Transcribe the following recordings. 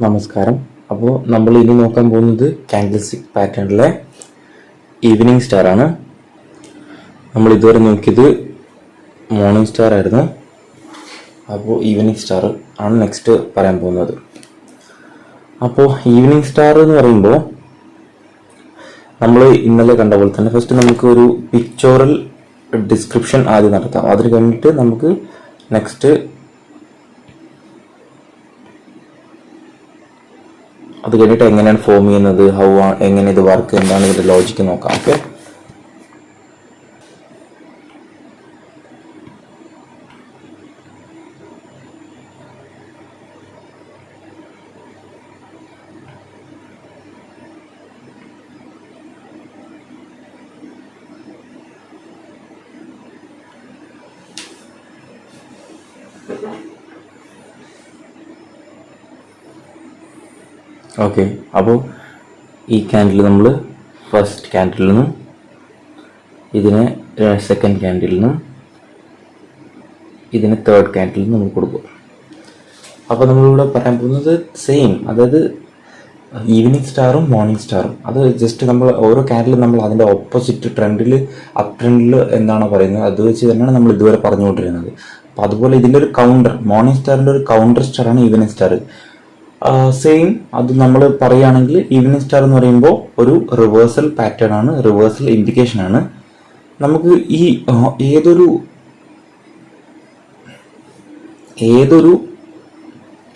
നമസ്കാരം. അപ്പോൾ നമ്മൾ ഇനി നോക്കാൻ പോകുന്നത് കാൻഡിൽസ്റ്റിക് പാറ്റേണിലെ ഈവനിങ് സ്റ്റാർ ആണ്. നമ്മൾ ഇതുവരെ നോക്കിയത് മോർണിംഗ് സ്റ്റാർ ആയിരുന്നു. അപ്പോൾ ഈവനിങ് സ്റ്റാർ ആണ് നെക്സ്റ്റ് പറയാൻ പോകുന്നത്. അപ്പോൾ ഈവനിങ് സ്റ്റാർ എന്ന് പറയുമ്പോൾ നമ്മൾ ഇന്നലെ കണ്ട പോലെ തന്നെ ഫസ്റ്റ് നമുക്ക് ഒരു പിക്ചോറൽ ഡിസ്ക്രിപ്ഷൻ ആദ്യം നടത്താം. അതിന് കഴിഞ്ഞിട്ട് നമുക്ക് നെക്സ്റ്റ് അത് കഴിഞ്ഞിട്ട് എങ്ങനെയാണ് ഫോം ചെയ്യുന്നത്, എങ്ങനെ ഇത് വർക്ക്, എന്താണ് ഇതിന്റെ ലോജിക്ക് നോക്കാം. ഓക്കെ. അപ്പോൾ ഈ ക്യാൻഡിൽ നമ്മൾ ഫസ്റ്റ് ക്യാൻഡിൽ നിന്നും ഇതിനെ സെക്കൻഡ് ക്യാൻഡിൽ നിന്നും ഇതിന് തേർഡ് ക്യാൻഡിൽ നിന്നും നമ്മൾ കൊടുക്കും. അപ്പോൾ നമ്മളിവിടെ പറയാൻ പോകുന്നത് സെയിം, അതായത് ഈവനിങ് സ്റ്റാറും മോർണിംഗ് സ്റ്റാറും. അത് ജസ്റ്റ് നമ്മൾ ഓരോ ക്യാൻഡിലും നമ്മൾ അതിൻ്റെ ഓപ്പോസിറ്റ് ട്രെൻഡിൽ, അപ് ട്രെൻഡിൽ എന്താണോ പറയുന്നത് അത് വെച്ച് തന്നെയാണ് നമ്മൾ ഇതുവരെ പറഞ്ഞുകൊണ്ടിരുന്നത്. അപ്പോൾ അതുപോലെ ഇതിൻ്റെ ഒരു കൗണ്ടർ, മോർണിംഗ് സ്റ്റാറിൻ്റെ ഒരു കൗണ്ടർ സ്റ്റാറാണ് ഈവനിങ് സ്റ്റാർ. സെയിം അത് നമ്മൾ പറയുകയാണെങ്കിൽ ഈവനിങ് സ്റ്റാർ എന്ന് പറയുമ്പോൾ ഒരു റിവേഴ്സൽ പാറ്റേൺ ആണ്, റിവേഴ്സൽ ഇൻഡിക്കേഷൻ ആണ്. നമുക്ക് ഈ ഏതൊരു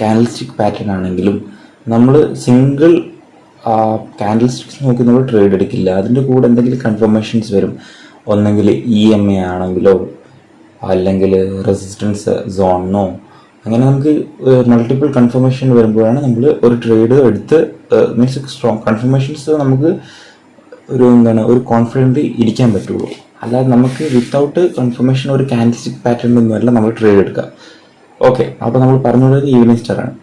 കാൻഡിൽസ്റ്റിക് പാറ്റേൺ ആണെങ്കിലും നമ്മൾ സിംഗിൾ കാൻഡിൽസ്റ്റിക്സ് നോക്കി നമ്മൾ ട്രേഡ് എടുക്കില്ല. അതിൻ്റെ കൂടെ എന്തെങ്കിലും കൺഫർമേഷൻസ് വരും. ഒന്നെങ്കിൽ EMA ആണെങ്കിലോ അല്ലെങ്കിൽ റെസിസ്റ്റൻസ് സോണിനോ, അങ്ങനെ നമുക്ക് മൾട്ടിപ്പിൾ കൺഫർമേഷൻ വരുമ്പോഴാണ് നമ്മൾ ഒരു ട്രേഡ് എടുത്ത്, മീൻസ് സ്ട്രോങ് കൺഫർമേഷൻസ് നമുക്ക് ഒരു കോൺഫിഡൻറ്റ് ഇരിക്കാൻ പറ്റുള്ളൂ. അല്ലാതെ നമുക്ക് വിത്തൗട്ട് കൺഫർമേഷൻ ഒരു കാൻഡിൽസ്റ്റിക് പാറ്റേണിലൊന്നുമല്ല നമ്മൾ ട്രേഡ് എടുക്കുക. ഓക്കെ. അപ്പോൾ നമ്മൾ പറഞ്ഞുകൊണ്ടത് ഈവനിങ് സ്റ്റാർ ആണ്.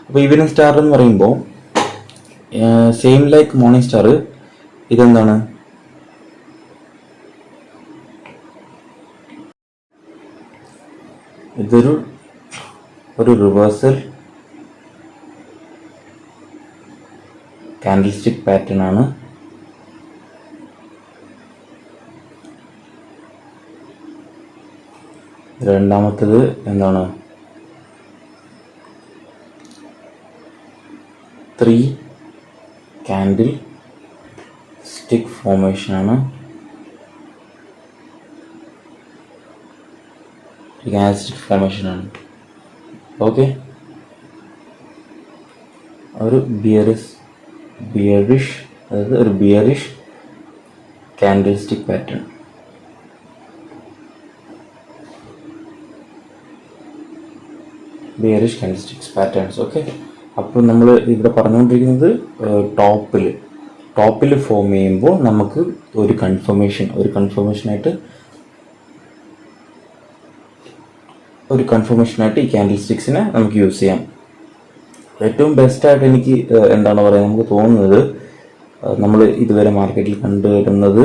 അപ്പോൾ ഈവനിങ് സ്റ്റാർ എന്ന് പറയുമ്പോൾ സെയിം ലൈക്ക് മോർണിംഗ് സ്റ്റാർ, ഇതെന്താണ്, ഇതൊരു റിവേഴ്സൽ കാൻഡിൽസ്റ്റിക് പാറ്റേൺ ആണ്. രണ്ടാമത്തേത് എന്താണ്, 3 കാൻഡിൽ സ്റ്റിക്ക് ഫോർമേഷൻ ആണ്. കാൻഡിൽസ്റ്റിക് ഫോർമേഷൻ ആണ്. ഓക്കെ. ഒരു ബിയറിഷ് അതായത് ഒരു bearish candlestick pattern. Bearish candlesticks patterns. Okay. അപ്പോൾ നമ്മൾ ഇവിടെ പറഞ്ഞുകൊണ്ടിരിക്കുന്നത് ടോപ്പിൽ ഫോം ചെയ്യുമ്പോൾ നമുക്ക് ഒരു കൺഫർമേഷനായിട്ട് ഈ ക്യാൻഡിൽ സ്റ്റിക്സിനെ നമുക്ക് യൂസ് ചെയ്യാം. ഏറ്റവും ബെസ്റ്റായിട്ട് എനിക്ക് എന്താണ് പറയുക, നമുക്ക് തോന്നുന്നത് നമ്മൾ ഇതുവരെ മാർക്കറ്റിൽ കണ്ടുവരുന്നത്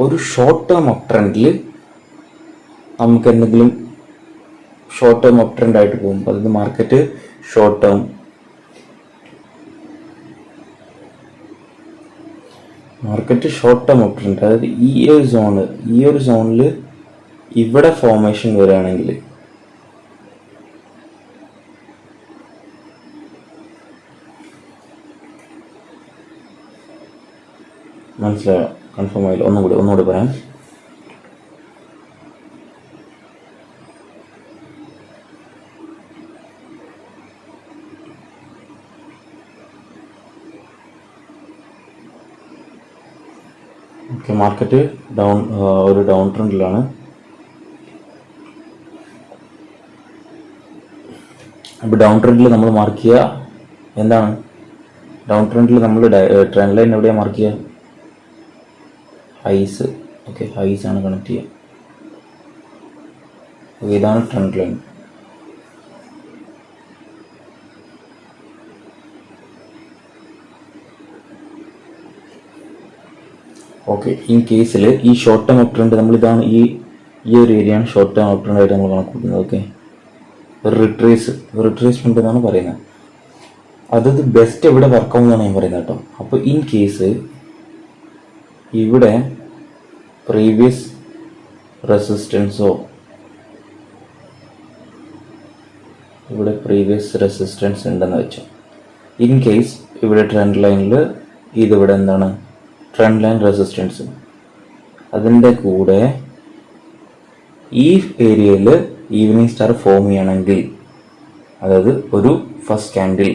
ഒരു ഷോർട്ട് ടേം അപ് ട്രെൻഡിൽ നമുക്ക് എന്തെങ്കിലും ഷോർട്ട് ടേം അപ് ട്രെൻഡ് ആയിട്ട് പോകുമ്പോൾ, അതായത് market short term up trend, അതായത് ഈ ഒരു സോണിൽ ഇവിടെ ഫോർമേഷൻ വരികയാണെങ്കിൽ മനസ്സിലായോ? കൺഫേം ആയില്ല. ഒന്നുകൂടി പറയാം. ഓക്കെ. മാർക്കറ്റ് ഒരു ഡൗൺ ട്രെൻഡിലാണ്. അപ്പോൾ ഡൗൺ ട്രെൻഡിൽ നമ്മൾ മാർക്ക് ചെയ്യുക എന്താണ്, ഡൗൺ ട്രെൻഡിൽ നമ്മൾ ട്രെൻഡ് ലൈൻ എവിടെയാണ് മാർക്ക് ചെയ്യുക, ഹൈസ്. ഓക്കെ. ഹൈസ് ആണ് കണക്ട് ചെയ്യുക. ഇതാണ് ട്രെൻഡ് ലൈൻ. ഓക്കെ. ഇൻ കേസിൽ ഈ ഷോർട്ട് ടേം അപ് ട്രെൻഡ് നമ്മൾ ഇതാണ്, ഈ ഒരു ഏരിയയാണ് ഷോർട്ട് ടേം അപ് ട്രെൻഡ് ആയിട്ട് നമ്മൾ കണക്കൂട്ടുന്നത്. ഓക്കെ. ഒരു റിട്രേസ്മെൻ്റ് എന്നാണ് പറയുന്നത്. അത് ബെസ്റ്റ് എവിടെ വർക്കാവും എന്നാണ് ഞാൻ പറയുന്നത് കേട്ടോ. അപ്പോൾ ഇൻ കേസ് ഇവിടെ പ്രീവിയസ് റെസിസ്റ്റൻസോ ഇവിടെ പ്രീവിയസ് റെസിസ്റ്റൻസ് ഉണ്ടെന്ന് വെച്ചോ. ഇൻ കേസ് ഇവിടെ ട്രെൻഡ് ലൈനിൽ ഇതിവിടെ എന്താണ് ട്രെൻഡ് ലൈൻ റെസിസ്റ്റൻസ്, അതിൻ്റെ കൂടെ ഈ ഏരിയയിൽ ഈവനിങ് സ്റ്റാർ ഫോം ചെയ്യണമെങ്കിൽ, അതായത് ഒരു ഫസ്റ്റ് ക്യാൻഡിൽ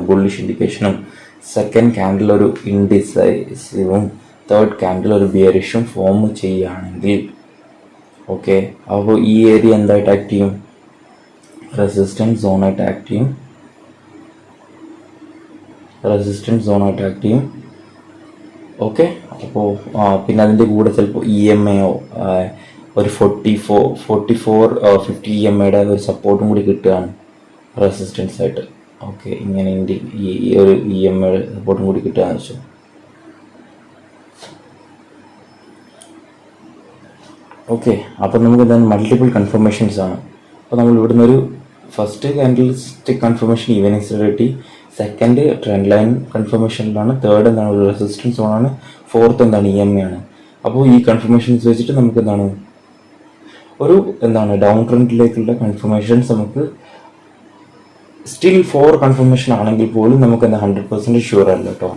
ബുള്ളിഷ് ഇൻഡിക്കേഷനും സെക്കൻഡ് ക്യാൻഡിൽ ഒരു ഇൻഡിസൈസീവും തേർഡ് ക്യാൻഡിൽ ഒരു ബിയറിഷും ഫോം ചെയ്യുകയാണെങ്കിൽ ഓക്കെ, അപ്പോൾ ഈ ഏരിയ എന്തായിട്ട് ആക്ട് ചെയ്യും? റെസിസ്റ്റൻസ് സോണായിട്ട് ആക്ട് ചെയ്യും. ഓക്കെ, അപ്പോൾ പിന്നെ അതിൻ്റെ കൂടെ ചിലപ്പോൾ EMAയോ ഒരു 50 EMAയുടെ ഒരു സപ്പോർട്ടും കൂടി കിട്ടുകയാണ് റെസിസ്റ്റൻസ് ആയിട്ട്. ഓക്കെ, ഇങ്ങനെ ഈ ഒരു EMA സപ്പോർട്ടും കൂടി കിട്ടുകയെന്ന് വെച്ചു. ഓക്കെ, അപ്പോൾ നമുക്ക് എന്താണ് മൾട്ടിപ്പിൾ കൺഫർമേഷൻസ് ആണ്. അപ്പോൾ നമ്മൾ ഇവിടുന്ന് ഒരു ഫസ്റ്റ് കാൻഡിൽസ്റ്റിക് കൺഫർമേഷൻ ഈവനിങ് സ്റ്റാർ കിട്ടി, സെക്കൻഡ് ട്രെൻഡ് ലൈൻ കൺഫർമേഷനിലാണ്, തേർഡ് എന്താണ് ഒരു റെസിസ്റ്റൻസ് സോണാണ്, ഫോർത്ത് എന്താണ് EMA ആണ്. അപ്പോൾ ഈ കൺഫർമേഷൻസ് വെച്ചിട്ട് നമുക്ക് എന്താണ് ഒരു ഡൗൺ ട്രെൻഡിലേക്കുള്ള കൺഫർമേഷൻസ് നമുക്ക് സ്റ്റിൽ 4 കൺഫർമേഷൻ ആണെങ്കിൽ പോലും നമുക്ക് 100% ഷുവർ അല്ല കേട്ടോ.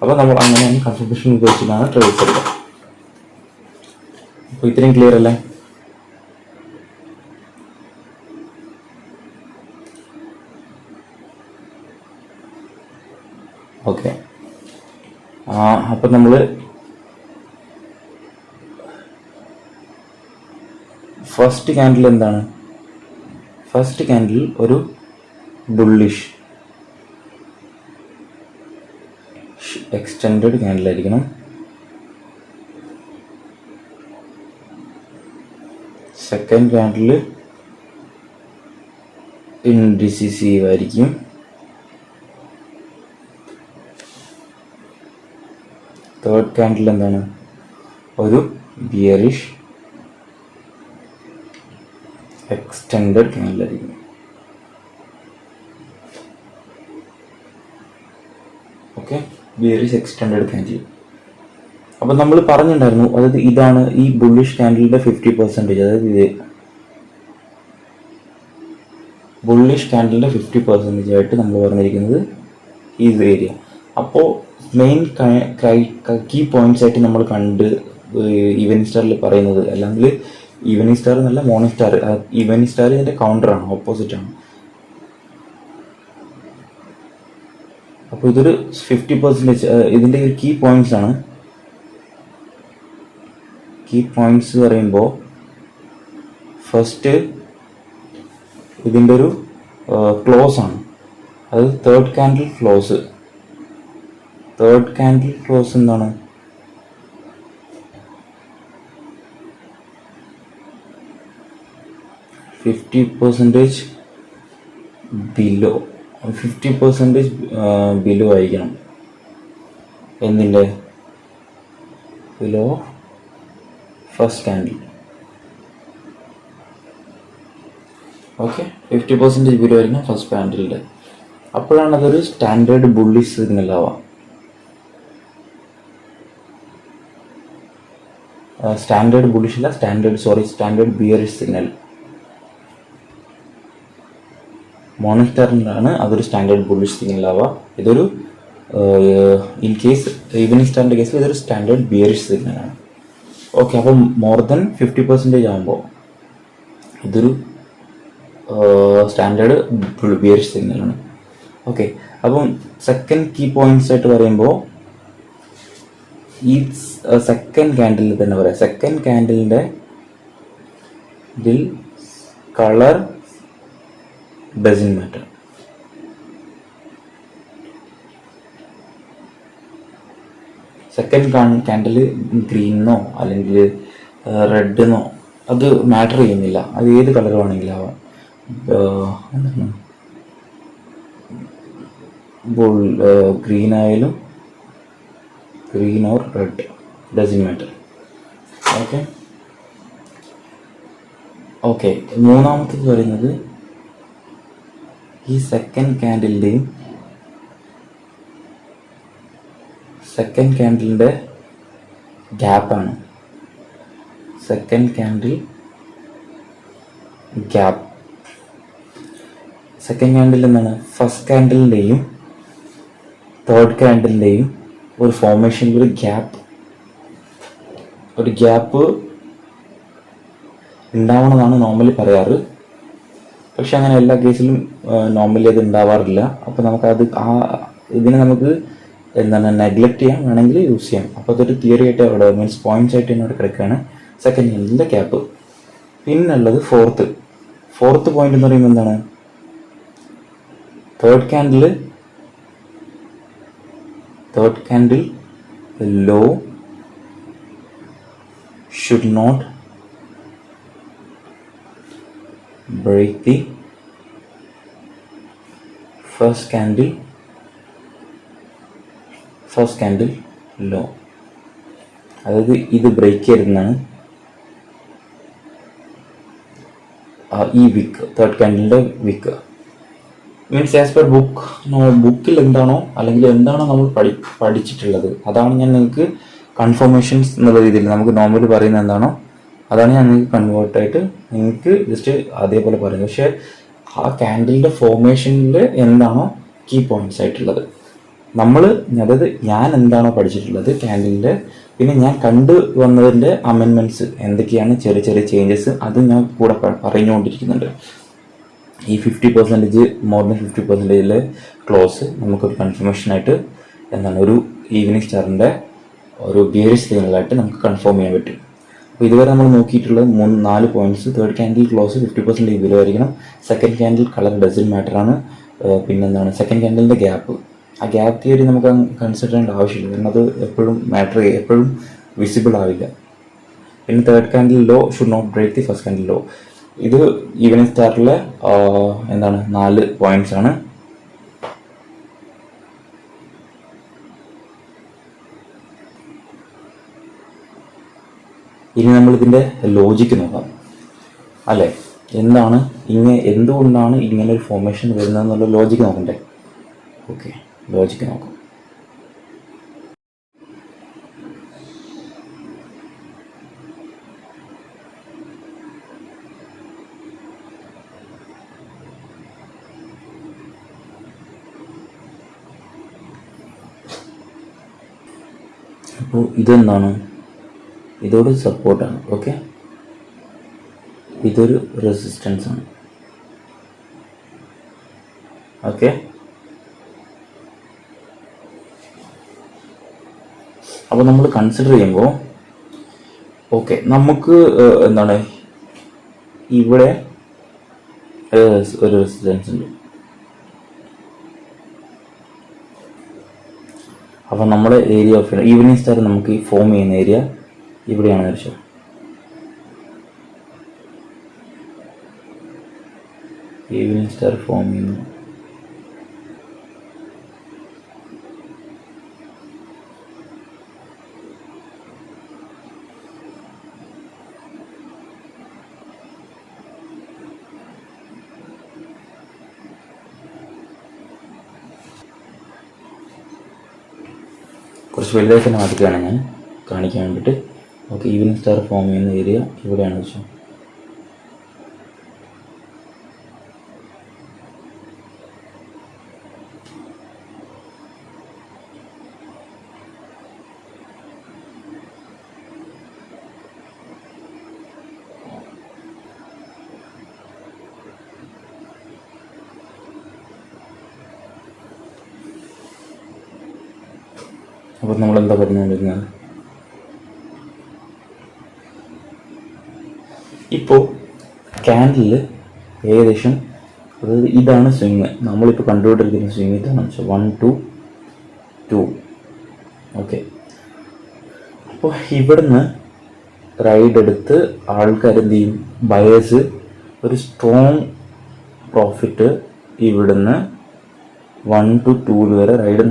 അപ്പോൾ നമ്മൾ അങ്ങനെയാണ് കൺഫർമേഷൻ ഉപയോഗിച്ചിട്ടാണ് ട്രേഡ്സ് എടുക്കുക. അപ്പോൾ ഇത്രയും ക്ലിയർ അല്ലേ? ഓക്കെ, അപ്പം നമ്മൾ ഫസ്റ്റ് ക്യാൻഡിൽ എന്താണ്? ഫസ്റ്റ് ക്യാൻഡിൽ ഒരു ബുള്ളിഷ് എക്സ്റ്റെൻഡഡ് ക്യാൻഡിലായിരിക്കണം. സെക്കൻഡ് ക്യാൻഡിൽ ഇൻഡിസിസീവ് ആയിരിക്കും. തേർഡ് ക്യാൻഡിൽ എന്താണ്? ഒരു ബിയറിഷ് എക്സ്റ്റെൻഡഡ് ക്യാൻഡിലായിരിക്കും. Okay, bearish extended candle. അപ്പം നമ്മൾ പറഞ്ഞിട്ടുണ്ടായിരുന്നു, അതായത് ഇതാണ് ഈ ബുള്ളിഷ് ക്യാൻഡിലിൻ്റെ 50%, അതായത് ഇത് ബുള്ളിഷ് ക്യാൻഡിലിൻ്റെ 50% ആയിട്ട് നമ്മൾ പറഞ്ഞിരിക്കുന്നത് ഈ ഏരിയ. അപ്പോൾ മെയിൻ കീ പോയിന്റ്സ് ആയിട്ട് നമ്മൾ കണ്ട് ഈവനിങ് സ്റ്റാറിൽ പറയുന്നത്, അല്ലെങ്കിൽ ഈവനിങ് സ്റ്റാർ എന്നല്ല മോർണിംഗ് സ്റ്റാർ. ഈവനിങ് സ്റ്റാർ ഇതിൻ്റെ കൗണ്ടറാണ്, ഓപ്പോസിറ്റാണ്. അപ്പോൾ ഇതൊരു 50%. ഇതിൻ്റെ ഒരു കീ പോയിന്റ്സ് ആണ്. കീ പോയിന്റ്സ് പറയുമ്പോൾ ഫസ്റ്റ് ഇതിൻ്റെ ഒരു ക്ലോസ് ആണ്, അത് third candle close. Third candle close എന്താണ്? ബിലോ 50% ബിലോ ആയിരിക്കണം. എന്തിൻ്റെ? Below first candle. Okay, 50% below ആയിരിക്കണം ഫസ്റ്റ് ക്യാൻഡിലിൻ്റെ. അപ്പോഴാണ് അതൊരു സ്റ്റാൻഡേർഡ് ബുള്ളിഷ് സിഗ്നൽ ആവാം. സ്റ്റാൻഡേർഡ് ബുള്ളിഷ് അല്ല, സ്റ്റാൻഡേർഡ് ബിയറിഷ് സിഗ്നൽ. മോർണിംഗ് സ്റ്റാറിലാണ് അതൊരു സ്റ്റാൻഡേർഡ് ബുള്ളിഷ് സിഗ്നൽ ആവാം. ഇതൊരു ഇൻ കേസ് ഈവനിങ് സ്റ്റാറിൻ്റെ കേസിൽ ഇതൊരു സ്റ്റാൻഡേർഡ് ബിയറിഷ് സിഗ്നലാണ്. ഓക്കെ, അപ്പം മോർ ദൻ 50% ആകുമ്പോൾ ഇതൊരു സ്റ്റാൻഡേർഡ് ബിയറിഷ് സിഗ്നലാണ്. ഓക്കെ, അപ്പം സെക്കൻഡ് കീ പോയിന്റ്സ് ആയിട്ട് പറയുമ്പോൾ ഈ സെക്കൻഡ് ക്യാൻഡിലിൽ തന്നെ പറയാം. സെക്കൻഡ് ക്യാൻഡിലിൻ്റെ ഇതിൽ colour doesn't matter. Second candle ഗ്രീനെന്നോ അല്ലെങ്കിൽ റെഡെന്നോ അത് മാറ്റർ ചെയ്യുന്നില്ല, അത് ഏത് കളർ വേണമെങ്കിലും ആവാം. ഗ്രീൻ ആയാലും green or red, doesn't matter. Okay, okay, മൂന്നാമത്തത് പറയുന്നത് ഈ സെക്കൻഡ് ക്യാൻഡിലിൻ്റെ ഗ്യാപ്പാണ്. Second candle gap. Second candle എന്താണ്? ഫസ്റ്റ് ക്യാൻഡിലിൻ്റെയും തേർഡ് ക്യാൻഡിലിൻ്റെയും ഒരു ഫോർമേഷനിൽ ഒരു ഗ്യാപ്പ് ഉണ്ടാവണമെന്നാണ് നോർമലി പറയാറ്. പക്ഷെ അങ്ങനെ എല്ലാ കേസിലും നോർമലി അത് ഉണ്ടാവാറില്ല. അപ്പോൾ നമുക്കത് ഇതിനെ നമുക്ക് എന്താണ് നെഗ്ലക്റ്റ് ചെയ്യാം, വേണമെങ്കിൽ യൂസ് ചെയ്യാം. അപ്പോൾ അതൊരു തിയറി ആയിട്ട് അവിടെ മീൻസ് പോയിന്റ്സ് ആയിട്ട് എന്നോട് കിടക്കുകയാണ് സെക്കൻഡ് ക്യാൻഡിലിൻ്റെ ഗ്യാപ്പ്. പിന്നുള്ളത് ഫോർത്ത് പോയിന്റ് എന്ന് പറയുമ്പോൾ എന്താണ്? Third candle low should not break the first candle law. അതായത് ഇത് ബ്രേക്ക് ചെയ്തിരുന്നാണ് ഈ വിക്ക്, തേർഡ് ക്യാൻഡിലിൻ്റെ വിക്ക്. മീൻസ് ആസ് പെർ ബുക്കിൽ എന്താണോ അല്ലെങ്കിൽ എന്താണോ നമ്മൾ പഠിച്ചിട്ടുള്ളത് അതാണ് ഞാൻ നിങ്ങൾക്ക് കൺഫർമേഷൻസ് എന്നുള്ള രീതിയിൽ നമുക്ക് നോർമലി പറയുന്നത് എന്താണോ അതാണ് ഞാൻ നിങ്ങൾക്ക് കൺവേർട്ടായിട്ട് നിങ്ങൾക്ക് ജസ്റ്റ് അതേപോലെ പറയുന്നത്. പക്ഷേ ആ ക്യാൻഡിലിൻ്റെ ഫോർമേഷനിൽ എന്താണോ കീ പോയിന്റ്സ് ആയിട്ടുള്ളത് അതായത് ഞാൻ എന്താണോ പഠിച്ചിട്ടുള്ളത് ക്യാൻഡിലിൻ്റെ, പിന്നെ ഞാൻ കണ്ടു വന്നതിൻ്റെ അമെൻമെൻറ്റ്സ് എന്തൊക്കെയാണ്, ചെറിയ ചെറിയ ചേഞ്ചസ്, അത് ഞാൻ കൂടെ പറഞ്ഞുകൊണ്ടിരിക്കുന്നുണ്ട്. ഈ 50% മോർ ദാൻ 50% ക്ലോസ് നമുക്കൊരു കൺഫർമേഷനായിട്ട് ഒരു ഈവനിങ് സ്റ്റാറിൻ്റെ ഒരു ബിയറിഷ് സിഗ്നലായിട്ട് നമുക്ക് കൺഫേം ചെയ്യാൻ പറ്റും. അപ്പോൾ ഇതുവരെ നമ്മൾ നോക്കിയിട്ടുള്ള 4 പോയിന്റ്സ്. തേർഡ് ക്യാൻഡിൽ ക്ലോസ് 50% ഇതിലായിരിക്കണം. സെക്കൻഡ് ക്യാൻഡിൽ കളർ ഡസൻ മാറ്ററാണ്. പിന്നെന്താണ് സെക്കൻഡ് ക്യാൻഡിലിൻ്റെ ഗ്യാപ്പ്. ആ ഗ്യാപ്പ് തിയറി നമുക്ക് കൺസിഡർ ചെയ്യേണ്ട ആവശ്യമില്ല, കാരണം അത് എപ്പോഴും വിസിബിൾ ആവില്ല. പിന്നെ third candle low should not break the first candle low. ഇത് ഈവനിങ് സ്റ്റാറിലെ 4 പോയിന്റ്സ് ആണ്. ഇനി നമ്മളിതിൻ്റെ ലോജിക്ക് നോക്കാം അല്ലേ, എന്തുകൊണ്ടാണ് ഇങ്ങനെ ഒരു ഫോർമേഷൻ വരുന്നതെന്നുള്ള ലോജിക്ക് നോക്കണ്ടേ. ഓക്കെ, ലോജിക്ക് നോക്കാം. അപ്പോൾ ഇതെന്താണ്? ഇതൊരു സപ്പോർട്ടാണ്. ഓക്കെ, ഇതൊരു റെസിസ്റ്റൻസ് ആണ്. ഓക്കെ, അപ്പോൾ നമ്മൾ കൺസിഡർ ചെയ്യുമ്പോൾ നമുക്ക് ഇവിടെ ഒരു റെസിസ്റ്റൻസ് ഉണ്ട്. അപ്പോൾ നമ്മുടെ ഏരിയ ഓഫ് ഈവനിങ് സ്റ്റാർ നമുക്ക് ഈ ഫോം ചെയ്യുന്ന ഏരിയ ഇവിടെയാണ് വരച്ചത്. ഈവനിങ് സ്റ്റാർ ഫോം ചെയ്യുന്നു. കുറച്ച് വലുതായി തന്നെ മാറ്റുകയാണ് ഞാൻ കാണിക്കാൻ വേണ്ടിയിട്ട്. ഓക്കെ, ഈവനിങ് സ്റ്റാർ ഫോം ചെയ്യുന്ന ഏരിയ ഇവിടെയാണ് വെച്ചത്. അപ്പോൾ നമ്മളെന്താ പറഞ്ഞുകൊണ്ടിരുന്നത്? ഇപ്പോൾ ക്യാൻഡിൽ ഏകദേശം, അതായത് ഇതാണ് സ്വിങ്, നമ്മളിപ്പോൾ കണ്ടുകൊണ്ടിരിക്കുന്ന സ്വിങ് ഇതാണ് 1 to 2. ഓക്കെ, അപ്പോൾ ഇവിടുന്ന് റൈഡ് എടുത്ത് ആൾക്കാർ എന്ത് ചെയ്യും? ബയേഴ്സ് ഒരു സ്ട്രോങ് പ്രോഫിറ്റ് ഇവിടുന്ന് 1 to 2 വരെ റൈഡ്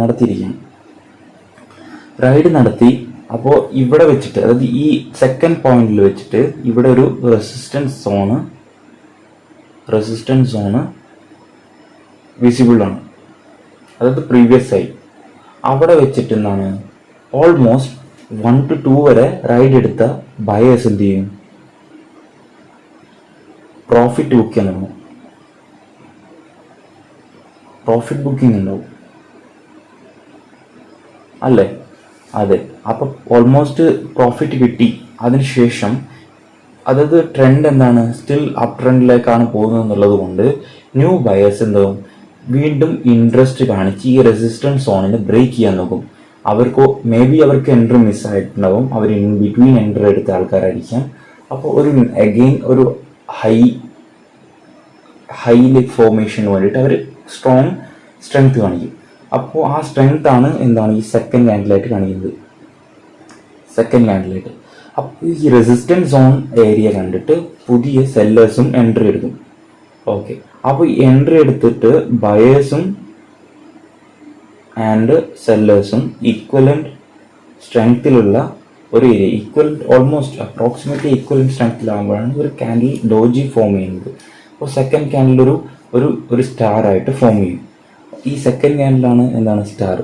നടത്തി. അപ്പോൾ ഇവിടെ വെച്ചിട്ട്, അതായത് ഈ സെക്കൻഡ് പോയിന്റിൽ വെച്ചിട്ട് ഇവിടെ ഒരു resistance zone resistance zone visible ആണ്, അതായത് പ്രീവിയസ് ആയി അവിടെ വെച്ചിട്ട് എന്താണ് ഓൾമോസ്റ്റ് 1 to 2 വരെ റൈഡ് എടുത്ത ബയേഴ്സ് എന്ത് ചെയ്യും, പ്രോഫിറ്റ് ബുക്ക് ചെയ്യാൻ തുടങ്ങും. പ്രോഫിറ്റ് ബുക്കിംഗ് ഉണ്ടാവും അല്ലേ? അതെ. അപ്പം ഓൾമോസ്റ്റ് പ്രോഫിറ്റ് കിട്ടി. അതിനുശേഷം അതായത് ട്രെൻഡ് എന്താണ്, സ്റ്റിൽ അപ് ട്രെൻഡിലേക്കാണ് പോകുന്നത് എന്നുള്ളത് കൊണ്ട് ന്യൂ ബയേഴ്സ് എന്താവും, വീണ്ടും ഇൻട്രസ്റ്റ് കാണിച്ച് ഈ റെസിസ്റ്റൻസ് സോണിന് ബ്രേക്ക് ചെയ്യാൻ നോക്കും. അവർക്ക് മേ ബി അവർക്ക് എൻട്രി മിസ്സായിട്ടുണ്ടാവും, അവർ ഇൻ ബിറ്റ്വീൻ എൻട്രി എടുത്ത ആൾക്കാരായിരിക്കാം. അപ്പോൾ ഒരു അഗെയിൻ ഒരു ഹൈ ലെഗ് ഫോർമേഷന് വേണ്ടിയിട്ട് അവർ സ്ട്രെങ്ത് കാണിക്കും. അപ്പോൾ ആ സ്ട്രെങ്ത് ആണ് എന്താണ് ഈ സെക്കൻഡ് ക്യാൻഡിലായിട്ട് കാണിക്കുന്നത്. അപ്പോൾ ഈ റെസിസ്റ്റൻസ് സോൺ ഏരിയ കണ്ടിട്ട് പുതിയ സെല്ലേഴ്സും എൻട്രി എടുക്കും. ഓക്കെ, അപ്പോൾ എൻട്രി എടുത്തിട്ട് ബയേഴ്സും ആൻഡ് സെല്ലേഴ്സും ഈക്വലന്റ് സ്ട്രെങ്ത്തിലുള്ള ഒരു ഏരിയ, ഓൾമോസ്റ്റ് അപ്രോക്സിമേറ്റ്ലി ഈക്വലന്റ് സ്ട്രെങ്ത്തിലാകുമ്പോഴാണ് ഒരു ക്യാൻഡിൽ ഡോജി ഫോം ചെയ്യുന്നത്. അപ്പോൾ സെക്കൻഡ് ക്യാൻഡിൽ ഒരു സ്റ്റാർ ആയിട്ട് ഫോം ചെയ്യും. ഈ സെക്കൻഡ് ക്യാൻഡിലാണ് എന്താണ് സ്റ്റാർ.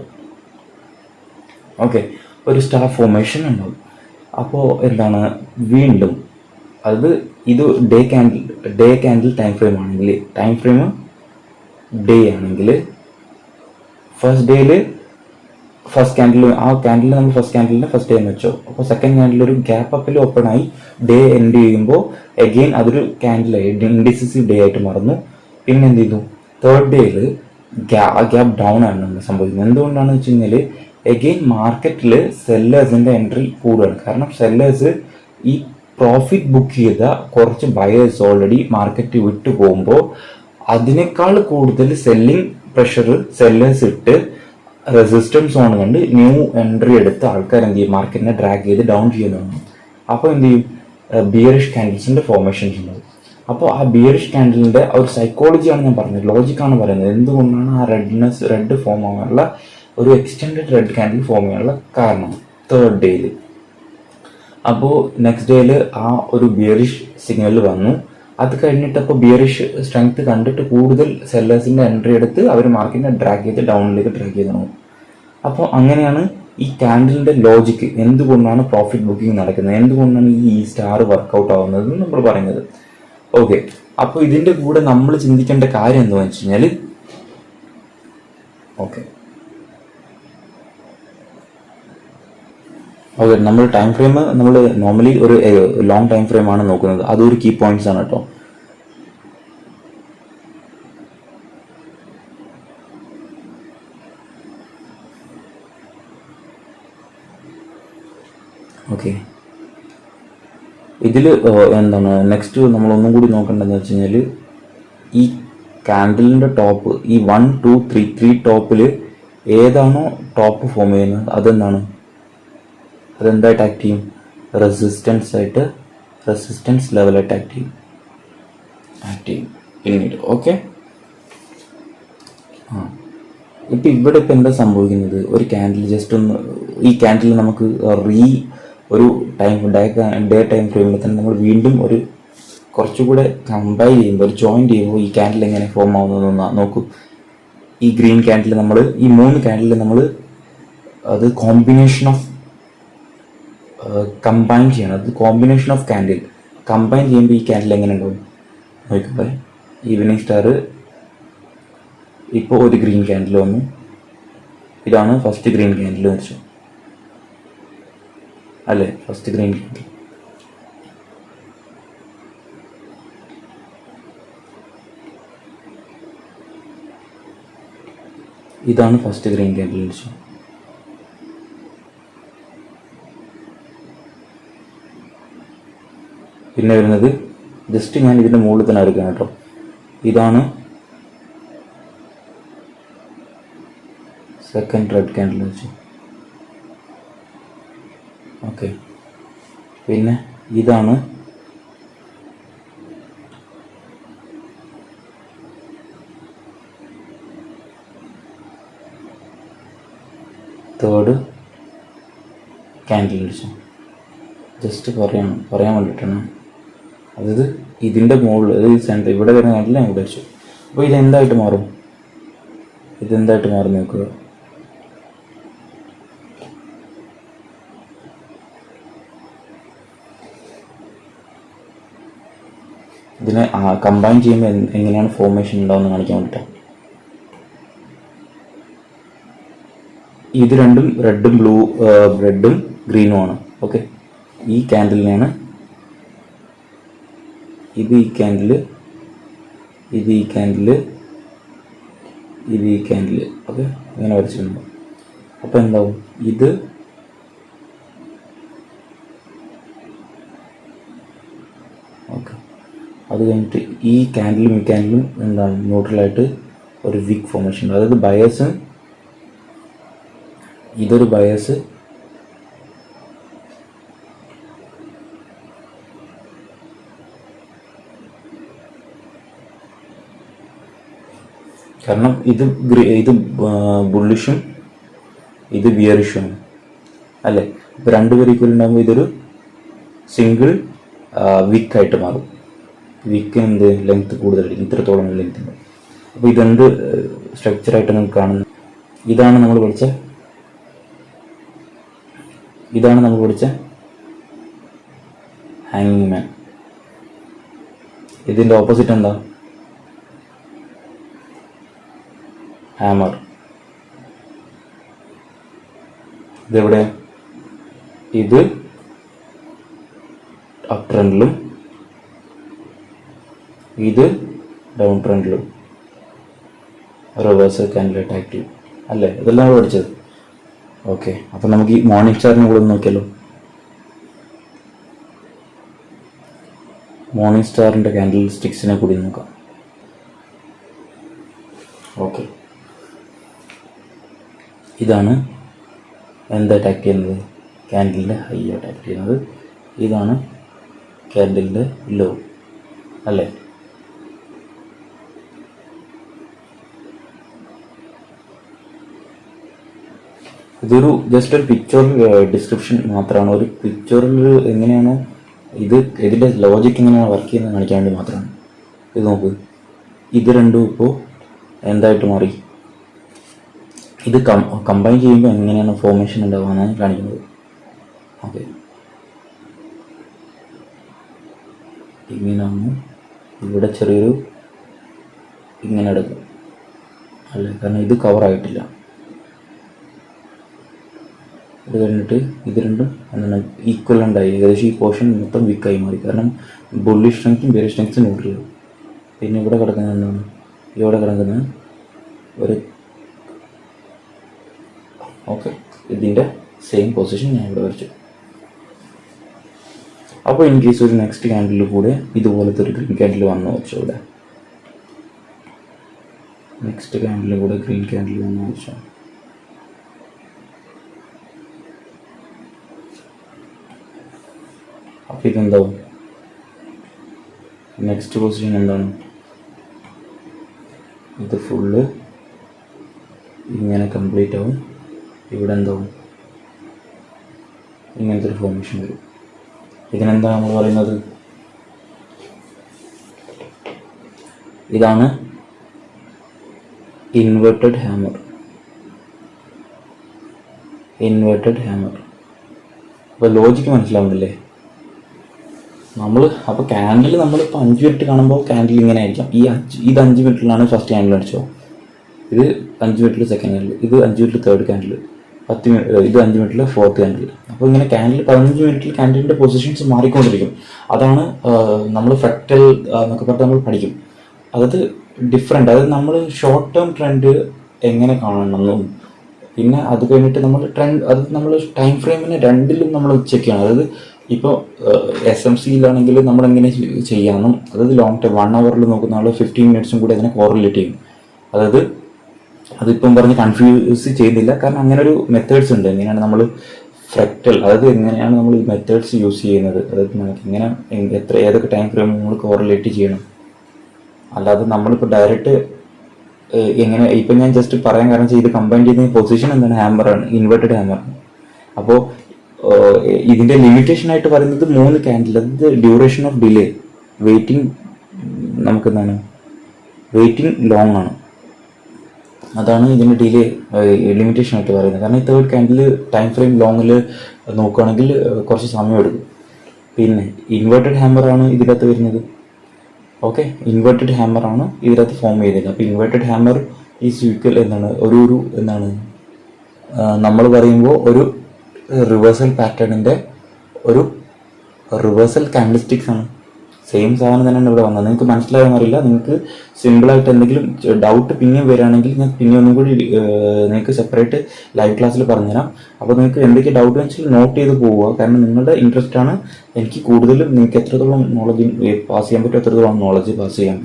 ഓക്കെ, ഒരു സ്റ്റാർ ഫോർമേഷൻ ഉണ്ടാവും. അപ്പോൾ എന്താണ് വീണ്ടും അത് ഇത് ഡേ ക്യാൻഡിൽ ടൈം ഫ്രെയിം ആണെങ്കിൽ, ഡേ ആണെങ്കിൽ ഫസ്റ്റ് ക്യാൻഡിൽ ആ ക്യാൻഡിൽ നമ്മൾ ഫസ്റ്റ് ക്യാൻഡിലിൻ്റെ ഫസ്റ്റ് ഡേ എന്ന് വെച്ചോ. അപ്പോൾ സെക്കൻഡ് ക്യാൻഡിൽ ഒരു ഗ്യാപ്പ് അപ്പിൽ ഓപ്പൺ ആയി ഡേ എൻഡ് ചെയ്യുമ്പോൾ അഗെയിൻ അതൊരു ക്യാൻഡിലായി ഇൻഡിസിസീവ് ഡേ ആയിട്ട് മാറുന്നു. പിന്നെ എന്ത് ചെയ്തു, തേർഡ് ഡേയിൽ ഗ്യാപ്പ് ഡൗൺ ആണ് സംഭവിക്കുന്നത്. എന്തുകൊണ്ടാണെന്ന് വെച്ച് കഴിഞ്ഞാൽ അഗെയിൻ മാർക്കറ്റിൽ സെല്ലേഴ്സിൻ്റെ എൻട്രി കൂടുകയാണ്. കാരണം സെല്ലേഴ്സ് ഈ പ്രോഫിറ്റ് ബുക്ക് ചെയ്ത കുറച്ച് ബയേഴ്സ് ഓൾറെഡി മാർക്കറ്റ് വിട്ടു പോകുമ്പോൾ അതിനേക്കാൾ കൂടുതൽ സെല്ലിംഗ് പ്രഷർ സെല്ലേഴ്സ് ഇട്ട് റെസിസ്റ്റൻസ് സോൺ കണ്ട് ന്യൂ എൻട്രി എടുത്ത ആൾക്കാർ എന്ത് ചെയ്യും, മാർക്കറ്റിനെ ഡ്രാഗ് ചെയ്ത് ഡൗൺ ചെയ്യുന്നതാണ്. അപ്പോൾ എന്ത് ചെയ്യും, ബിയറിഷ് ക്യാൻഡിൽസിൻ്റെ ഫോർമേഷൻസ് ഉണ്ടാവും. അപ്പോൾ ആ ബിയറിഷ് ക്യാൻഡിലിൻ്റെ ഒരു സൈക്കോളജിയാണ് ഞാൻ പറഞ്ഞത്, ലോജിക്കാണ് പറയുന്നത്. എന്തുകൊണ്ടാണ് ആ റെഡ് ഫോം ആവാനുള്ള ഒരു എക്സ്റ്റെൻഡഡ് റെഡ് ക്യാൻഡിൽ ഫോം ചെയ്യാനുള്ള കാരണം തേർഡ് ഡേയിൽ. അപ്പോൾ നെക്സ്റ്റ് ഡേയിൽ ആ ഒരു ബിയറിഷ് സിഗ്നൽ വന്നു. അത് കഴിഞ്ഞിട്ട് അപ്പോൾ ബിയറിഷ് സ്ട്രെങ്ത് കണ്ടിട്ട് കൂടുതൽ സെല്ലേഴ്സിൻ്റെ എൻട്രി എടുത്ത് അവർ മാർക്കറ്റിനെ ഡ്രാഗ് ചെയ്ത് ഡൗണിലേക്ക് ഡ്രാഗ് ചെയ്ത് തുടങ്ങും. അപ്പോൾ അങ്ങനെയാണ് ഈ ക്യാൻഡിലിൻ്റെ ലോജിക്ക്, എന്തുകൊണ്ടാണ് പ്രോഫിറ്റ് ബുക്കിംഗ് നടക്കുന്നത്, എന്തുകൊണ്ടാണ് ഈ സ്റ്റാർ വർക്കൗട്ട് ആവുന്നത് നമ്മൾ പറയുന്നത്. ഓക്കെ, അപ്പോൾ ഇതിൻ്റെ കൂടെ നമ്മൾ ചിന്തിക്കേണ്ട കാര്യം എന്താണെന്ന് വെച്ച് കഴിഞ്ഞാൽ, ഓക്കെ നമ്മൾ ടൈം ഫ്രെയിം നമ്മൾ നോർമലി ഒരു ലോങ് ടൈം ഫ്രെയിം ആണ് നോക്കുന്നത്. അതൊരു കീ പോയിന്റ്സ് ആണ് കേട്ടോ. ഓക്കെ, ഇതിൽ എന്താണ് നെക്സ്റ്റ് നമ്മളൊന്നും കൂടി നോക്കേണ്ടതെന്ന് വെച്ച് കഴിഞ്ഞാൽ, ഈ കാൻഡിലിൻ്റെ ടോപ്പ് ഈ 1, 2, 3 ടോപ്പിൽ ഏതാണോ ടോപ്പ് ഫോം ചെയ്യുന്നത് അതെന്തായിട്ട് ആക്ട് ചെയ്യും, റെസിസ്റ്റൻസ് ലെവലായിട്ട് ആക്ട് ചെയ്യും പിന്നീട്. ഓക്കെ, ഇപ്പം ഇവിടെ ഇപ്പം എന്താ സംഭവിക്കുന്നത്, ഒരു ക്യാൻഡിൽ ജസ്റ്റ് ഒന്ന് ഈ ക്യാൻഡിൽ നമുക്ക് ഒരു ഡേ ടൈം ഫ്രെയിമിൽ തന്നെ നമ്മൾ വീണ്ടും ഒരു കുറച്ചുകൂടെ കമ്പൈൻ ചെയ്യുമ്പോൾ, ഒരു ജോയിൻ ചെയ്യുമ്പോൾ ഈ ക്യാൻഡിൽ എങ്ങനെ ഫോം ആവുന്നതെന്ന് നോക്കൂ. ഈ ഗ്രീൻ ക്യാൻഡിൽ നമ്മൾ ഈ 3 ക്യാൻഡിൽ നമ്മൾ അത് കോമ്പിനേഷൻ ഓഫ് കമ്പൈൻ ചെയ്യണം. അത് കോമ്പിനേഷൻ ഓഫ് ക്യാൻഡിൽ കമ്പൈൻ ചെയ്യുമ്പോൾ ഈ ക്യാൻഡിൽ എങ്ങനെ ഉണ്ടാവും നോക്കുമ്പോൾ, ഈവനിങ് സ്റ്റാർ ഇപ്പോൾ ഒരു ഗ്രീൻ ക്യാൻഡിൽ വന്നു. ഇതാണ് ഫസ്റ്റ് ഗ്രീൻ ക്യാൻഡിൽ വെച്ചു അല്ലേ, ഫസ്റ്റ് ഗ്രീൻ ക്യാൻഡിൽ. ഇതാണ് ഫസ്റ്റ് ഗ്രീൻ ക്യാൻഡിൽ വെച്ചു. പിന്നെ വരുന്നത് ജസ്റ്റ് ഞാൻ ഇതിൻ്റെ മുകളിൽ തന്നെ എടുക്കാം കേട്ടോ. ഇതാണ് സെക്കൻഡ് റെഡ് ക്യാൻഡിൽ വെച്ചു. ഓക്കെ, പിന്നെ ഇതാണ് തേർഡ് ക്യാൻഡിൽ വെച്ചു. ജസ്റ്റ് പറയാൻ വേണ്ടിയിട്ടാണ്. അതായത് ഇതിൻ്റെ മുകളിൽ ഈ സെൻറ്റർ ഇവിടെ വരുന്ന ക്യാൻഡിൽ ഞാൻ ഇവിടെ വെച്ചു. അപ്പോൾ ഇതെന്തായിട്ട് മാറും? ഇതെന്തായിട്ട് മാറും നോക്കുക. ഇതിനെ കമ്പൈൻ ചെയ്യുമ്പോൾ എങ്ങനെയാണ് ഫോർമേഷൻ ഉണ്ടാവുമെന്ന് കാണിക്കാൻ വേണ്ടിയിട്ടാണ്. ഇത് രണ്ടും റെഡും ഗ്രീനും ആണ്. ഓക്കെ, ഈ ക്യാൻഡിലിനെയാണ് ഇത് ഈ ക്യാൻഡില് ഓക്കെ, ഇങ്ങനെ വരച്ചിട്ടുണ്ട്. അപ്പോൾ എന്താവും? ഇത് ഓക്കെ, അത് കഴിഞ്ഞിട്ട് ഈ ക്യാൻഡിലും എന്താണ് ന്യൂട്രലായിട്ട് ഒരു വീക്ക് ഫോർമേഷൻ. അതായത് ബയസ്, ഇതൊരു ബയസ്, കാരണം ഇത് ബുള്ളിഷും ഇത് ബിയറിഷും ആണ് അല്ലേ. ഇപ്പോൾ രണ്ടുപേരും ഈക്വൽ ഉണ്ടാകുമ്പോൾ ഇതൊരു സിംഗിൾ വീക്കായിട്ട് മാറും. വീക്ക് എന്ത് ലെങ്ത് കൂടുതലായിരിക്കും, ഇത്രത്തോളം ലെങ്ത് ഉണ്ട്. അപ്പോൾ ഇതെന്ത് സ്ട്രക്ചറായിട്ട് നമുക്ക് കാണുന്നത്? ഇതാണ് നമ്മൾ പഠിച്ച ഹാങ്ങിങ് മാൻ. ഇതിൻ്റെ ഓപ്പോസിറ്റ് എന്താ? ഹാമർ. ഇതെവിടെ? ഇത് അപ്പ് ട്രെൻഡിലും ഇത് ഡൗൺ ട്രെൻഡിലും റിവേഴ്സൽ ക്യാൻഡിൽ ടൈപ്പ് അല്ലേ. ഇതെല്ലാം പഠിച്ചത്. ഓക്കെ, അപ്പം നമുക്ക് ഈ മോർണിംഗ് സ്റ്റാറിനെ കൂടെ ഒന്ന് നോക്കിയാലോ. മോർണിംഗ് സ്റ്റാറിൻ്റെ ക്യാൻഡിൽ സ്റ്റിക്സിനെ കൂടി നോക്കാം. ഓക്കെ, ഇതാണ് എന്താ അറ്റാക്ക് ചെയ്യുന്നത്? ക്യാൻഡിലിൻ്റെ ഹൈ അറ്റാക്ക് ചെയ്യുന്നത്. ഇതാണ് ക്യാൻഡിലിൻ്റെ ലോ അല്ലേ. ഇതൊരു ജസ്റ്റ് ഒരു പിക്ചർ ഡിസ്ക്രിപ്ഷൻ മാത്രമാണ്. ഒരു പിക്ചറിൽ എങ്ങനെയാണോ ഇതിൻ്റെ ലോജിക്ക് എങ്ങനെയാണ് വർക്ക് ചെയ്യുന്നത് കാണിക്കാൻ വേണ്ടി മാത്രമാണ്. ഇത് നോക്ക്, ഇത് രണ്ടും ഇപ്പോൾ എന്തായിട്ട് മാറി? ഇത് കമ്പൈൻ ചെയ്യുമ്പോൾ എങ്ങനെയാണ് ഫോർമേഷൻ ഉണ്ടാവുകയെന്നാണ് കാണിക്കുന്നത്. ഓക്കെ, ഇങ്ങനെയാണ്. ഇവിടെ ചെറിയൊരു ഇങ്ങനെ എടുക്കും അല്ലേ, കാരണം ഇത് കവറായിട്ടില്ല. ഇത് കഴിഞ്ഞിട്ട് ഇത് രണ്ടും എന്താണ് ഈക്വലൻ്റായി, ഏകദേശം ഈ പോർഷൻ മൊത്തം വീക്കായി മാറി. കാരണം ബുള്ളിഷ് സ്ട്രെങ്ത്തും ബെയറിഷ് സ്ട്രെങ്ത്തും ന്യൂട്രൽ. പിന്നെ ഇവിടെ കിടക്കുന്നത് എന്താണ്? ഇവിടെ കിടക്കുന്നത് ഒരു ഓക്കെ, ഇതിൻ്റെ സെയിം പൊസിഷൻ ഞാൻ ഇവിടെ വരച്ചു. അപ്പോൾ ഇൻ കേസ് ഒരു നെക്സ്റ്റ് ക്യാൻഡിൽ കൂടെ ഇതുപോലത്തെ ഒരു ഗ്രീൻ ക്യാൻഡിൽ വന്നു വെച്ചോ. ഇവിടെ നെക്സ്റ്റ് ക്യാൻഡിൽ കൂടെ ഗ്രീൻ ക്യാൻഡിൽ വന്നു വെച്ചോ. അപ്പോൾ ഇതെന്താവും? നെക്സ്റ്റ് പൊസിഷൻ എന്താണ്? ഇത് ഫുള്ള് ഇങ്ങനെ കംപ്ലീറ്റ് ആവും. ഇവിടെ എന്താവും? ഇങ്ങനത്തെ ഒരു ഫോർമേഷൻ വരും. ഇതിനെന്താ നമ്മൾ പറയുന്നത്? ഇതാണ് ഇൻവേർട്ടഡ് ഹാമർ. അപ്പോൾ ലോജിക്ക് മനസ്സിലാവുന്നില്ലേ? അപ്പോൾ ക്യാൻഡിൽ നമ്മളിപ്പോൾ 5 മിനിറ്റ് കാണുമ്പോൾ ക്യാൻഡിൽ ഇങ്ങനെ ആയിരിക്കാം. ഇത് 5 മിനിറ്റിലാണ് ഫസ്റ്റ് ക്യാൻഡിൽ അടിച്ചോ. ഇത് 5 മിനിറ്റിൽ സെക്കൻഡ് ക്യാൻഡിൽ, ഇത് 5 മിനിറ്റിൽ തേർഡ് ക്യാൻഡിൽ, ഇത് 5 മിനിറ്റിൽ ഫോർത്ത് ക്യാൻഡിൽ. അപ്പോൾ ഇങ്ങനെ ക്യാൻഡിൽ 15 മിനിറ്റിൽ ക്യാൻഡിലിൻ്റെ പൊസിഷൻസ് മാറിക്കൊണ്ടിരിക്കും. അതാണ് നമ്മൾ ഫ്രക്ടൽ എന്നൊക്കെ പറഞ്ഞിട്ട് നമ്മൾ പഠിക്കും. അതായത് ഡിഫറെൻ്റ്, അതായത് നമ്മൾ ഷോർട്ട് ടേം ട്രെൻഡ് എങ്ങനെ കാണണമെന്നും പിന്നെ അത് കഴിഞ്ഞിട്ട് നമ്മൾ ട്രെൻഡ്, അത് നമ്മൾ ടൈം ഫ്രെയിമിനെ രണ്ടിലും നമ്മൾ ചെക്ക് ചെയ്യണം. അതായത് ഇപ്പോൾ SMCയിലാണെങ്കിൽ നമ്മളെങ്ങനെ ചെയ്യാമെന്നും, അതായത് ലോങ് ടൈം 1 അവറിൽ നോക്കുന്ന ആൾ 15 മിനിറ്റ്സും കൂടി അതിനെ കോറിലേറ്റ് ചെയ്യും. അതായത് അതിപ്പം പറഞ്ഞ് കൺഫ്യൂസ് ചെയ്യുന്നില്ല, കാരണം അങ്ങനെ ഒരു മെത്തേഡ്സ് ഉണ്ട്. എങ്ങനെയാണ് നമ്മൾ ഫ്രക്ടൽ, അതായത് എങ്ങനെയാണ് നമ്മൾ ഈ മെത്തേഡ്സ് യൂസ് ചെയ്യുന്നത്, അതായത് നമുക്ക് എങ്ങനെ ഏതൊക്കെ ടൈം ഫ്രെയിം നമ്മൾ കോറിലേറ്റ് ചെയ്യണം. അല്ലാതെ നമ്മളിപ്പോൾ ഡയറക്റ്റ് എങ്ങനെ, ഇപ്പം ഞാൻ ജസ്റ്റ് പറയാൻ കാരണം ഇത് കമ്പൈൻ ചെയ്യുന്ന പൊസിഷൻ എന്താണ്? ഹാമറാണ്, ഇൻവേർട്ടഡ് ഹാമറാണ്. അപ്പോൾ ഇതിൻ്റെ ലിമിറ്റേഷൻ ആയിട്ട് പറയുന്നത് 3 ക്യാൻഡിൽ, അതായത് ഡ്യൂറേഷൻ ഓഫ് ഡിലേ. വെയിറ്റിംഗ് നമുക്കെന്താണ് വെയിറ്റിംഗ് ലോങ് ആണ്. അതാണ് ഇതിൻ്റെ ഡിലേ ലിമിറ്റേഷൻ ആയിട്ട് പറയുന്നത്. കാരണം ഈ തേർഡ് ക്യാൻഡിൽ ടൈം ഫ്രെയിം ലോങ്ങിൽ നോക്കുകയാണെങ്കിൽ കുറച്ച് സമയം എടുക്കും. പിന്നെ ഇൻവേർട്ടഡ് ഹാമറാണ് ഇതിനകത്ത് വരുന്നത്. ഓക്കെ, ഇൻവേർട്ടഡ് ഹാമറാണ് ഇതിനകത്ത് ഫോം ചെയ്തിരുന്നത്. അപ്പോൾ ഇൻവേർട്ടഡ് ഹാമർ ഈസ് ഈക്വൽ എന്താണ് ഒരു എന്താണ് നമ്മൾ പറയുമ്പോൾ ഒരു റിവേഴ്സൽ പാറ്റേണിൻ്റെ ഒരു റിവേഴ്സൽ കാൻഡിൽസ്റ്റിക്സ് ആണ്. സെയിം സാധനം തന്നെയാണ് ഇവിടെ വന്നത്. നിങ്ങൾക്ക് മനസ്സിലായെന്ന് അറിയില്ല. നിങ്ങൾക്ക് സിമ്പിളായിട്ട് എന്തെങ്കിലും ഡൗട്ട് പിന്നെയും വരികയാണെങ്കിൽ ഞാൻ പിന്നെ ഒന്നും കൂടി നിങ്ങൾക്ക് സെപ്പറേറ്റ് ലൈവ് ക്ലാസ്സിൽ പറഞ്ഞുതരാം. അപ്പോൾ നിങ്ങൾക്ക് എന്തൊക്കെ ഡൗട്ട് വെച്ചാൽ നോട്ട് ചെയ്ത് പോവുക. കാരണം നിങ്ങളുടെ ഇൻട്രസ്റ്റ് ആണ്. എനിക്ക് കൂടുതലും നിങ്ങൾക്ക് എത്രത്തോളം നോളജ് പാസ് ചെയ്യാൻ പറ്റും എത്രത്തോളം നോളജ് പാസ് ചെയ്യാൻ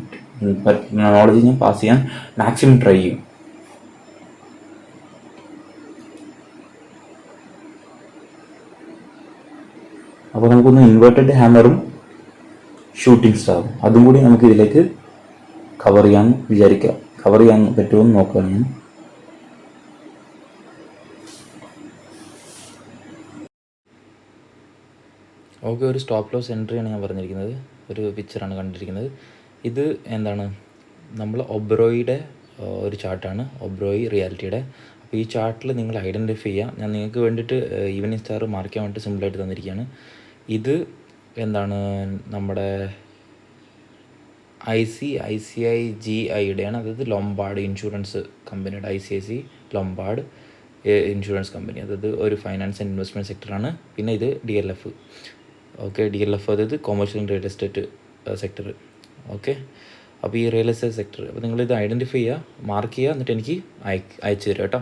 പറ്റും, നോളജ് ഞാൻ പാസ് ചെയ്യാൻ മാക്സിമം ട്രൈ ചെയ്യും. അപ്പോൾ നമുക്കൊന്ന് ഇൻവേർട്ടഡ് ഹാമറും ഷൂട്ടിംഗ് സ്റ്റാറും അതും കൂടി നമുക്ക് ഇതിലേക്ക് കവർ ചെയ്യാമെന്ന് വിചാരിക്കാം. കവർ ചെയ്യാൻ പറ്റുമെന്ന് നോക്കുകയാണ് ഞാൻ. ഓക്കെ, ഒരു സ്റ്റോപ്പ് ലോസ് എൻട്രിയാണ് ഞാൻ പറഞ്ഞിരിക്കുന്നത്. ഒരു പിക്ചറാണ് കണ്ടിരിക്കുന്നത്. ഇത് എന്താണ്, നമ്മൾ ഒബ്രോയിയുടെ ഒരു ചാർട്ടാണ്, ഒബ്രോയി റിയാലിറ്റിയുടെ. അപ്പോൾ ഈ ചാർട്ടിൽ നിങ്ങൾ ഐഡൻറ്റിഫൈ ചെയ്യുക. ഞാൻ നിങ്ങൾക്ക് വേണ്ടിയിട്ട് ഈവനിങ് സ്റ്റാർ മാർക്ക് ചെയ്യാൻ വേണ്ടി സിമ്പിളായിട്ട് തന്നിരിക്കുകയാണ്. ഇത് എന്താണ്, നമ്മുടെ ICICIയുടെ, അതായത് ലൊംബാർഡ് ഇൻഷുറൻസ് കമ്പനിയുടെ, ICICI ലൊംബാർഡ് ഇൻഷുറൻസ് കമ്പനി, അതായത് ഒരു ഫൈനാൻസ് ആൻഡ് ഇൻവെസ്റ്റ്മെൻറ്റ് സെക്ടറാണ്. പിന്നെ ഇത് DLF. ഓക്കെ, DLF അതായത് commercial real estate sector. Okay, അപ്പോൾ ഈ റിയൽ എസ്റ്റേറ്റ് സെക്ടർ, അപ്പോൾ നിങ്ങളിത് ഐഡൻറ്റിഫൈ ചെയ്യുക, മാർക്ക് ചെയ്യുക, എന്നിട്ട് എനിക്ക് അയച്ചു തരിക കേട്ടോ.